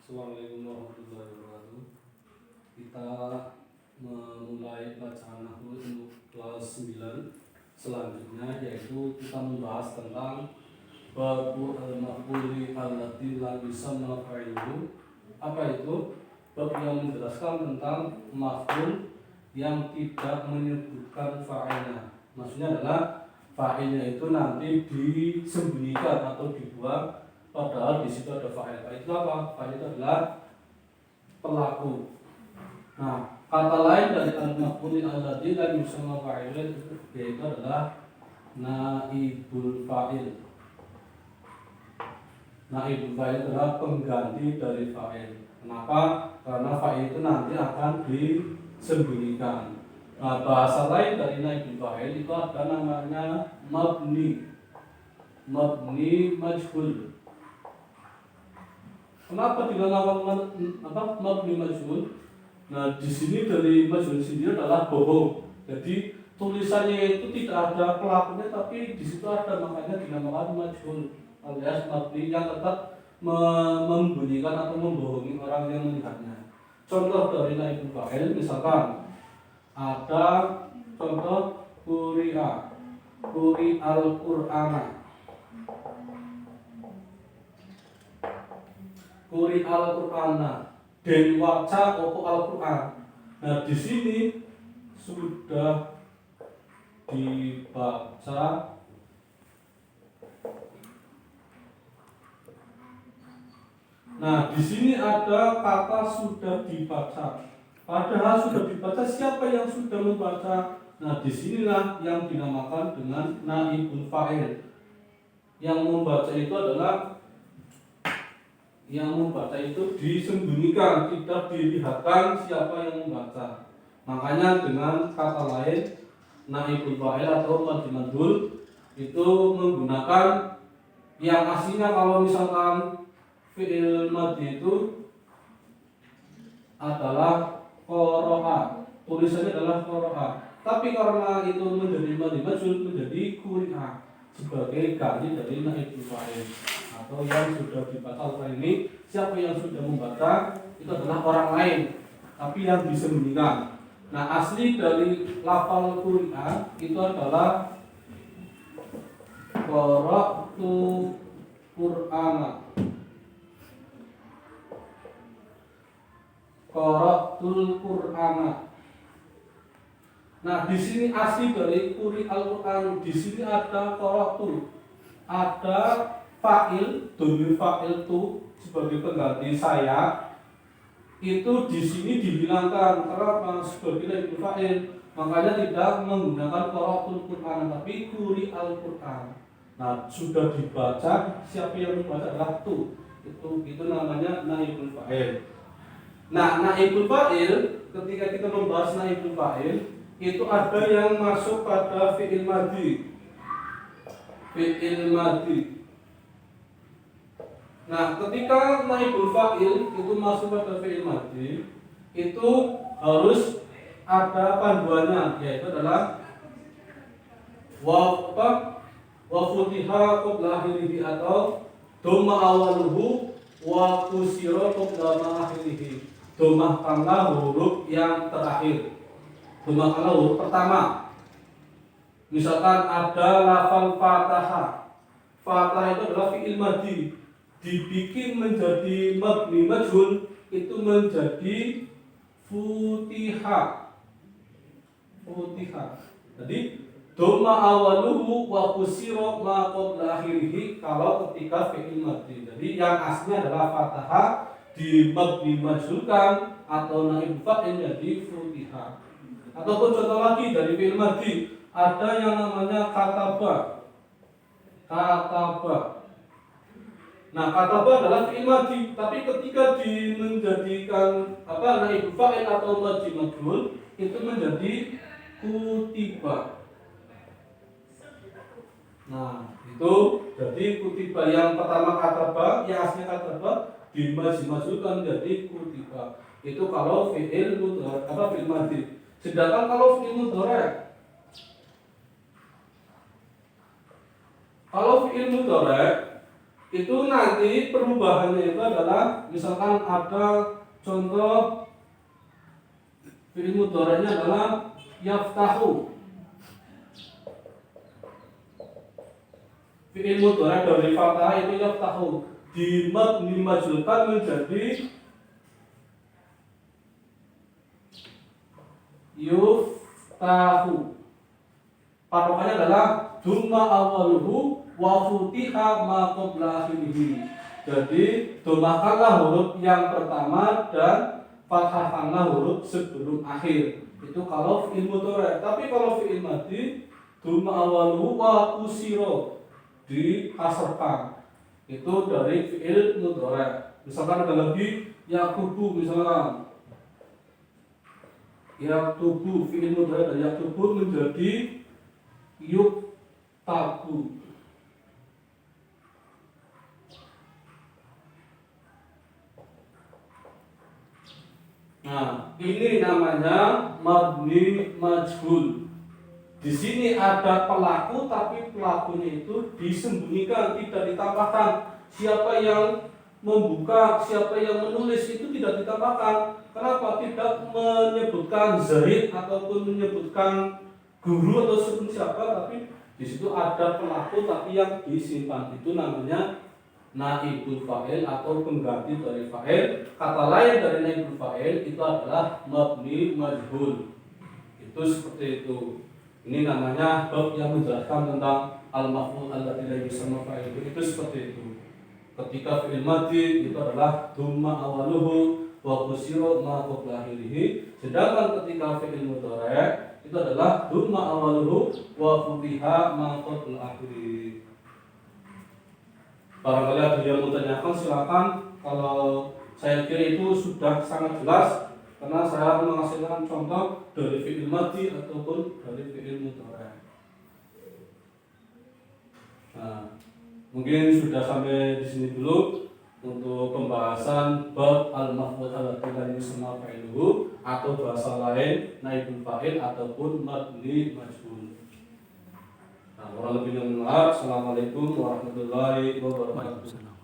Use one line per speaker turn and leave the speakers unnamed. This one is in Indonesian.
Assalamualaikum warahmatullahi wabarakatuh. Kita memulai bacaan nahwu untuk kelas 9 selanjutnya, yaitu kita membahas tentang babu al-maf'uli allati lam yusamma fa'iluhu. Apa itu? Bab yang menjelaskan tentang maf'ul yang tidak menyebutkan fa'ilnya. Maksudnya adalah fa'ilnya itu nanti disembunyikan atau dibuang, padahal di situ ada fa'il. Fa'il itu apa? Fa'il itu adalah pelaku. Nah, kata lain dari al-maf'ul alladzi lam yusamma fa'ilun yaitu adalah naibul fa'il. Naibul fa'il adalah pengganti dari fa'il. Kenapa? Karena fa'il itu nanti akan disembunyikan. Nah, bahasa lain dari naibul fa'il itu ada namanya mabni majhul. Kenapa dinamakan mabni majhul? Nah, di sini dari majhul sendiri adalah bohong. Jadi tulisannya itu tidak ada pelakunya, tapi di situ ada, makanya dinamakan majhul alias mabni yang tetap membunyikan atau membohongi orang yang melihatnya. Contoh dari naibul fa'il misalkan ada contoh Quri al-Qur'ana den waca opo Al-Qur'an. Nah, di sini sudah dibaca. Nah, di sini ada kata sudah dibaca. Padahal sudah dibaca, siapa yang sudah membaca? Nah, disinilah yang dinamakan dengan naibul fa'il. Yang membaca itu adalah disembunyikan, tidak dilihatkan siapa yang membaca. Makanya dengan kata lain naibul fa'il atau majhul itu menggunakan yang aslinya. Kalau misalkan fi'il madhi itu adalah qara'a, tulisannya adalah qara'a. Tapi karena itu menjadi madhi majhul, menjadi quri'a sebagai ganti dari naibul fa'il atau yang sudah dibaca. Ini siapa yang sudah membaca itu adalah orang lain, tapi yang disembunyikan. Nah, asli dari lafal quri'a itu adalah qara'tu qur'ana, qara'tul qur'ana. Nah, di sini asli dari quri al-Qur'an, di sini ada qara'tu, ada fa'il, dhamir fa'il tu sebagai pengganti saya. Itu di sini dihilangkan karena sebagai naibul fa'il, makanya tidak menggunakan qara'tul Qur'an tapi quri al-Qur'an. Nah, sudah dibaca, siapa yang membaca adalah tu. Itu namanya naibul fa'il. Nah, naibul fa'il, ketika kita membahas naibul fa'il, itu ada yang masuk pada fi'il madhi. Nah, ketika naibul fa'il itu masuk pada fi'il madhi, itu harus ada panduannya, yaitu adalah wa futiha qabla akhirih atau dhamma awaluhu wa kusira qabla akhirih. Dhammahkanlah huruf yang terakhir. Dhammahkanlah huruf pertama. Misalkan ada lafal fatahah. Fatahah itu adalah fi'il madhi, dibikin menjadi mabni majhul, itu menjadi futiha. Jadi dhamma awaluhu wa kusira ma qabla akhirih kalau ketika fi'il madhi. Jadi yang aslinya adalah fatahah di mabni majhulkan atau naib fa'il jadi futiha. Ataupun contoh lagi dari fi'il madhi, ada yang namanya kataba. Nah, kataba adalah fi'il madhi, tapi ketika menjadikan naib fa'il atau madhi majhul, itu menjadi kutiba. Nah, itu jadi kutiba yang pertama kataba, yang aslinya kataba dimajhulkan menjadi kutiba. Itu kalau fi'il fi'il madhi. Sedangkan kalau fi'il mudhari', itu nanti perubahannya itu adalah misalkan ada contoh fi'il mudhari'nya adalah yaftahu. Fi'il mudhari' dari fathah itu yaftahu dimajulkan menjadi yuftahu. Patokannya adalah dumma awaluhu wa futiha ma qabla akhirih. Jadi domahkanlah huruf yang pertama dan fathahkanlah huruf sebelum akhir. Itu kalau fi'il mudhari'. Tapi kalau fi'il madhi dumma awaluhu wa kusiro dikasrkan. Itu dari fi'il mudhari'. Misalkan ada lagi yakubu, misalkan yaktubu, fi'il mudhari' dari yaktubu menjadi yuktabu. Nah, ini namanya mabni majhul. Di sini ada pelaku, tapi pelakunya itu disembunyikan, tidak ditambahkan. Siapa yang membuka, siapa yang menulis itu tidak ditambahkan. Kenapa? Tidak menyebutkan Zaid ataupun menyebutkan guru atau siapa, tapi di situ ada pelaku tapi yang disimpan. Itu namanya naibul fa'il atau pengganti dari fa'il. Kata lain dari naibul fa'il itu adalah mabni majhul. Itu seperti itu. Ini namanya bab yang menjelaskan tentang al-maf'ul alladzi la yusamma fa'iluhu. Itu seperti itu. Ketika fi'il madhi itu adalah dumma awaluhu wa kusiro ma qabla akhirih. Sedangkan ketika fi'il mudhari' itu adalah dumma awaluhu wa futiha ma qabla akhirih. Barangkali ada yang mau tanyakan silakan. Kalau saya kira itu sudah sangat jelas karena saya menghasilkan contoh dari fi'il madhi ataupun dari fi'il mudhari'. Nah, mungkin sudah sampai di sini dulu untuk pembahasan bab al-maf'ul alladzi la yusamma fa'iluhu atau bahasa lain naibul fa'il ataupun mabni majhul. Nah, kurang lebihnya mohon maaf. Assalamualaikum warahmatullahi wabarakatuh.